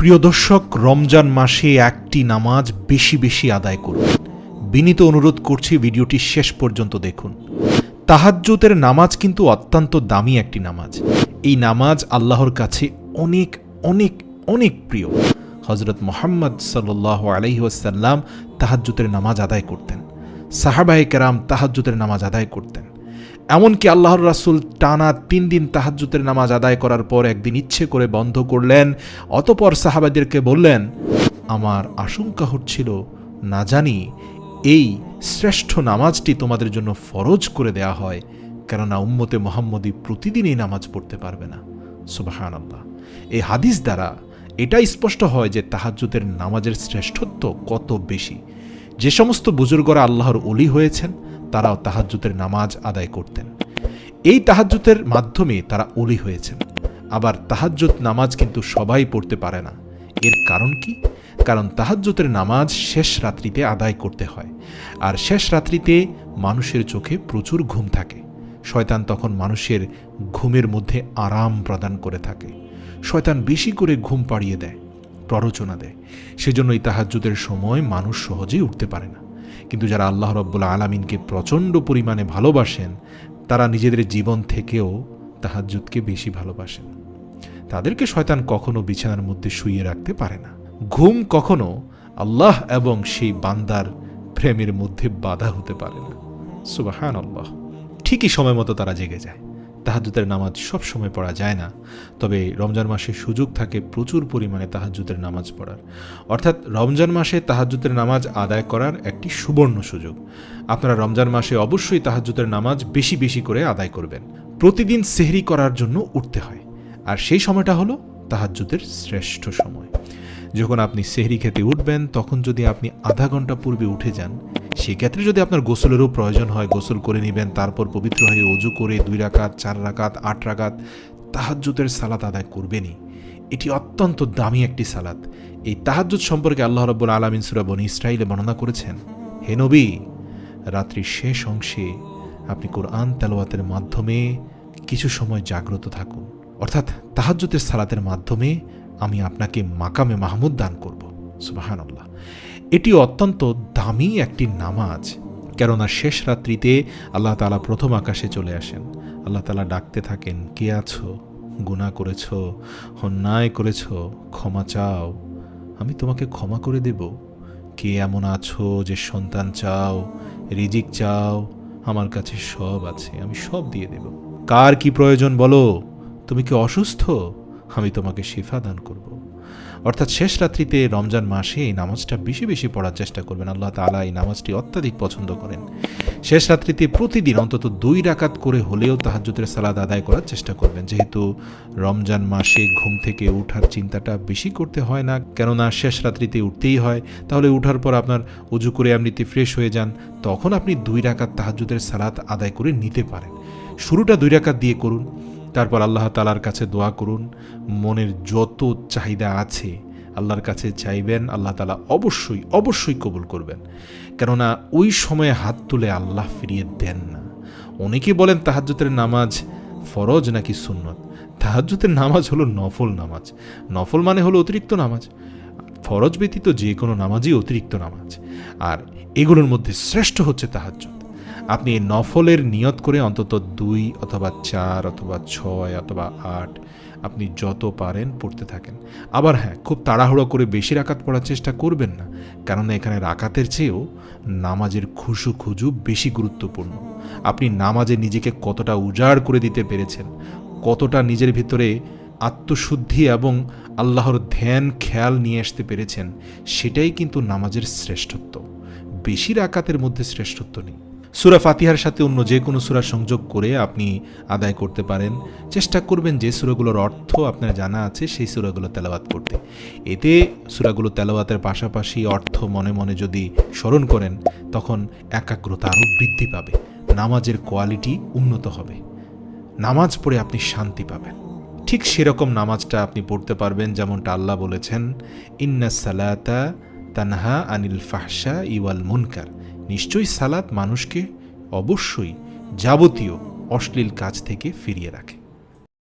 প্রিয় দর্শক, রমজান মাসে একটি নামাজ বেশি বেশি আদায় করুন। বিনীত অনুরোধ করছি, ভিডিওটি শেষ পর্যন্ত দেখুন। তাহাজ্জুদের নামাজ কিন্তু অত্যন্ত দামি একটি নামাজ। এই নামাজ আল্লাহর কাছে অনেক অনেক অনেক প্রিয়। হযরত মুহাম্মদ সাল্লাল্লাহু আলাইহি ওয়াসাল্লাম তাহাজ্জুদের নামাজ আদায় করতেন, সাহাবায়ে কেরাম তাহাজ্জুদের নামাজ আদায় করতেন। এমনকি আল্লাহর রাসূল টানা 3 দিন তাহাজ্জুদের নামাজ আদায় করার পর একদিন ইচ্ছে করে বন্ধ করলেন। অতঃপর সাহাবাদেরকে বললেন, আমার আশঙ্কা হচ্ছিল না জানি এই শ্রেষ্ঠ নামাজটি তোমাদের জন্য ফরজ করে দেয়া হয়, কেননা উম্মতে মুহাম্মদী প্রতিদিন এই নামাজ পড়তে পারবে না। সুবহানাল্লাহ। এই হাদিস দ্বারা এটাই স্পষ্ট হয় যে তাহাজ্জুদের নামাজের শ্রেষ্ঠত্ব কত বেশি। যে সমস্ত বুজুর্গরা আল্লাহর ওলি হয়েছেন তারাও তাহাজ্জুদের নামাজ আদায় করতেন। এই তাহাজ্জুদের মাধ্যমে তারা ওলি হয়েছেন। আবার তাহাজ্জুদ নামাজ কিন্তু সবাই পড়তে পারে না। এর কারণ কি? কারণ তাহাজ্জুদের নামাজ শেষ রাত্রিতে আদায় করতে হয়, আর শেষ রাত্রিতে মানুষের চোখে প্রচুর ঘুম থাকে। শয়তান তখন মানুষের ঘুমের মধ্যে আরাম প্রদান করে থাকে। শয়তান বেশি করে ঘুম পাড়িয়ে দেয়, প্ররোচনা দেয়। সেজন্য এই তাহাজ্জুদের সময় মানুষ সহজেই উঠতে পারে না। কিন্তু যারা আল্লাহ রাব্বুল আলামিনকে প্রচণ্ড পরিমাণে ভালোবাসেন, তারা নিজেদের জীবন থেকেও তাহাজ্জুদকে বেশি ভালোবাসেন। তাদেরকে শয়তান কখনো বিছানার মধ্যে শুইয়ে রাখতে পারে না। ঘুম কখনো আল্লাহ এবং সেই বান্দার প্রেমের মধ্যে বাধা হতে পারে না। সুবহানাল্লাহ। ঠিকই সময় মতো তারা জেগে যায়। তাহাজ্জুদের নামাজ সব সময় পড়া যায় না, তবে রমজান মাসে সুযোগ থাকে প্রচুর পরিমাণে তাহাজ্জুদের নামাজ পড়ার। অর্থাৎ রমজান মাসে তাহাজ্জুদের নামাজ আদায় করার একটি সুবর্ণ সুযোগ। আপনারা রমজান মাসে অবশ্যই তাহাজ্জুদের নামাজ বেশি বেশি করে আদায় করবেন। প্রতিদিন সেহরি করার জন্য উঠতে হয়, আর সেই সময়টা হলো তাহাজ্জুদের শ্রেষ্ঠ সময়। যখন আপনি সেহরি খেতে উঠবেন, তখন যদি আপনি আধা ঘন্টা পূর্বে উঠে যান, সেক্ষেত্রে যদি আপনার গোসলেরও প্রয়োজন হয়, গোসল করে নেবেন। তারপর পবিত্র হয়ে ওযু করে 2 রাকাত, 4 রাকাত, 8 রাকাত তাহাজ্জুদের সালাত আদায় করবেনই। এটি অত্যন্ত দামি একটি সালাত। এই তাহাজ্জুদ সম্পর্কে আল্লাহ রাব্বুল আলামিন সূরা বনী ইসরাঈলে বর্ণনা করেছেন, হে নবী, রাত্রির শেষ অংশে আপনি কোরআন তেলাওয়াতের মাধ্যমে কিছু সময় জাগ্রত থাকুন। অর্থাৎ তাহাজ্জুদের সালাতের মাধ্যমে আমি আপনাকে মাকামে মাহমুদ দান করব। সুবহানাল্লাহ। এটি অত্যন্ত দামি একটি নামাজ, কেননা শেষ রাত্রিতে আল্লাহ তাআলা প্রথম আকাশে চলে আসেন। আল্লাহ তাআলা ডাকতে থাকেন, কে আছো? গুনাহ করেছ, অন্যায় করেছ, ক্ষমা চাও, আমি তোমাকে ক্ষমা করে দেব। কে এমন আছো যে সন্তান চাও, রিজিক চাও? আমার কাছে সব আছে, আমি সব দিয়ে দেব। কার কি প্রয়োজন বলো? তুমি কি অসুস্থ? আমি তোমাকে শিফা দান করব। অর্থাৎ শেষ রাত্রিতে রমজান মাসে এই নামাজটা বেশি বেশি পড়ার চেষ্টা করবেন। আল্লাহ তাআলা এই নামাজটি অত্যাধিক পছন্দ করেন। শেষ রাত্রিতে প্রতিদিন অন্তত 2 রাকাত করে হলেও তাহাজ্জুদের সালাত আদায় করার চেষ্টা করবেন। যেহেতু রমজান মাসে ঘুম থেকে ওঠার চিন্তাটা বেশি করতে হয় না, কেননা শেষ রাত্রিতে উঠতেই হয়। তাহলে উঠার পর আপনার ওযু করে এমনিতে ফ্রেশ হয়ে যান, তখন আপনি 2 রাকাত তাহাজ্জুদের সালাত আদায় করে নিতে পারেন। শুরুটা 2 রাকাত দিয়ে করুন, তারপর আল্লাহ তাআলার কাছে দোয়া করুন। মনের যত চাহিদা আছে আল্লাহর কাছে চাইবেন, আল্লাহ তাআলা অবশ্যই অবশ্যই কবুল করবেন। কেননা ওই সময়ে হাত তুলে আল্লাহ ফিরিয়ে দেন না। অনেকে বলেন তাহাজ্জুদের নামাজ ফরজ নাকি সুন্নত। তাহাজ্জুদের নামাজ হলো নফল নামাজ। নফল মানে হলো অতিরিক্ত নামাজ। ফরজ ব্যতীত যে কোনো নামাজই অতিরিক্ত নামাজ, আর এগুলোর মধ্যে শ্রেষ্ঠ হচ্ছে তাহাজ্জুদ। আপনি এই নফলের নিয়ত করে অন্তত 2 অথবা 4 অথবা 6 অথবা 8 আপনি যত পারেন পড়তে থাকেন। আবার হ্যাঁ, খুব তাড়াহুড়ো করে বেশি রাকাত পড়ার চেষ্টা করবেন না, কারণ এখানে রাকাতের চেয়েও নামাজের খুজু বেশি গুরুত্বপূর্ণ। আপনি নামাজে নিজেকে কতটা উজাড় করে দিতে পেরেছেন, কতটা নিজের ভিতরে আত্মশুদ্ধি এবং আল্লাহর ধ্যান খেয়াল নিয়ে আসতে পেরেছেন, সেটাই কিন্তু নামাজের শ্রেষ্ঠত্ব। বেশি রাকাতের মধ্যে শ্রেষ্ঠত্ব নেই। সূরা ফাতিহার সাথে অন্য যে কোনো সূরা সংযোগ করে আপনি আদায় করতে পারেন। চেষ্টা করবেন যে সূরাগুলোর অর্থ আপনার জানা আছে সেই সূরাগুলো তেলাওয়াত করতে। এতে সূরাগুলো তেলাওয়াতের পাশাপাশি অর্থ মনে মনে যদি স্মরণ করেন, তখন একাগ্রতা আরও বৃদ্ধি পাবে, নামাজের কোয়ালিটি উন্নত হবে, নামাজ পড়ে আপনি শান্তি পাবেন। ঠিক সেরকম নামাজটা আপনি পড়তে পারবেন যেমনটা আল্লাহ বলেছেন, ইন্নাস সালাতা তানহা আনিল ফাহশা ওয়াল মুনকার। নিশ্চয়ই সালাত মানুষকে অবশ্যই যাবতীয় অশ্লীল কাজ থেকে ফিরিয়ে রাখে।